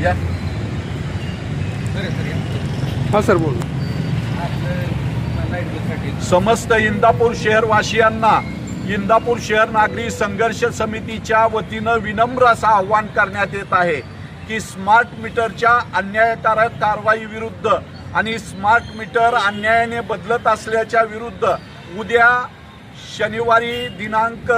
या हाँ सर बोल। समस्त इंदापूर शहरवासियांना इंदापूर शहर नागरी संघर्ष समितीच्या वतीनं विनम्र असं आव्हान करण्यात येत आहे की स्मार्ट मीटरच्या अन्यायकारक कारवाई विरुद्ध आणि स्मार्ट मीटर अन्यायाने बदलत असल्याच्या विरुद्ध उद्या शनिवारी दिनांक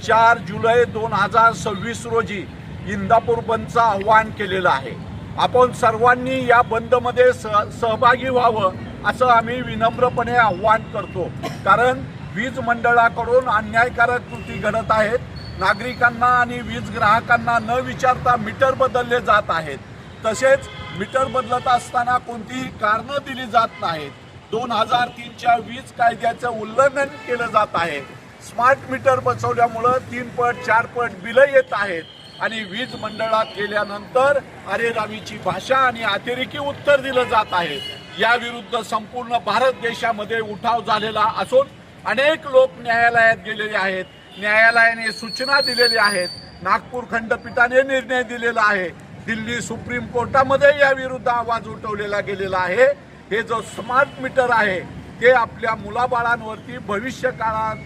4 जुलै 2026 रोजी इंदापूर बंदचं आव्हान केलेलं आहे। आपण सर्वांनी या बंदमध्ये सहभागी व्हावं असं आम्ही विनम्रपणे आव्हान करतो। कारण वीज मंडळाकडून अन्यायकारक कृती घडत आहेत। नागरिकांना आणि वीज ग्राहकांना न विचारता मीटर बदलले जात आहेत। तसेच मीटर बदलत असताना कोणतीही कारणं दिली जात नाहीत। 2003च्या वीज कायद्याचं उल्लंघन केलं जात आहे। स्मार्ट मीटर बसवल्यामुळं 3 पट 4 पट बिलं येत आहेत आणि वीज मंडळात गेल्यानंतर अरेरावीची भाषा आणि अतिरेकी उत्तर दिलं जात आहे। या विरुद्ध संपूर्ण भारत देशामध्ये उठाव झालेला असून अनेक लोक न्यायालयात गेलेले आहेत। न्यायालयाने सूचना दिलेली आहेत। नागपूर खंडपीठाने निर्णय दिलेला आहे। दिल्ली सुप्रीम कोर्टामध्ये या विरुद्ध आवाज उठवलेला गेलेला आहे। हे जो स्मार्ट मीटर आहे ते आपल्या मुलाबाळांवरती भविष्य काळात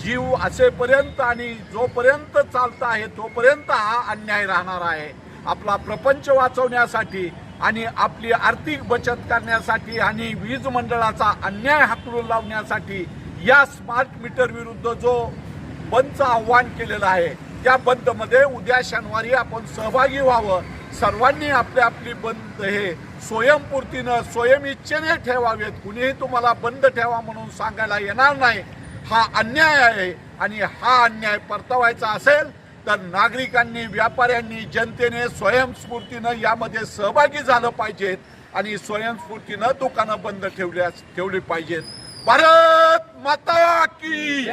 जीव असेपर्यंत आणि जोपर्यंत चालत आहे तोपर्यंत हा अन्याय राहणार आहे। आपला प्रपंच वाचवण्यासाठी आणि आपली आर्थिक बचत करण्यासाठी आणि वीज मंडळाचा अन्याय हाकलून लावण्यासाठी या स्मार्ट मीटर विरुद्ध जो बंदचं आव्हान केलेलं आहे त्या बंदमध्ये उद्या शनिवारी आपण सहभागी व्हावं। सर्वांनी आपली बंद हे स्वयंपूर्तीनं स्वयंइच्छेने ठेवावेत। कुणीही तुम्हाला बंद ठेवा म्हणून सांगायला येणार नाही। हा अन्याय आहे आणि हा अन्याय परतवायचा असेल तर नागरिकांनी व्यापाऱ्यांनी जनतेने स्वयंस्फूर्तीनं यामध्ये सहभागी झालं पाहिजेत आणि स्वयंस्फूर्तीनं दुकानं बंद ठेवली पाहिजेत। भारत माता की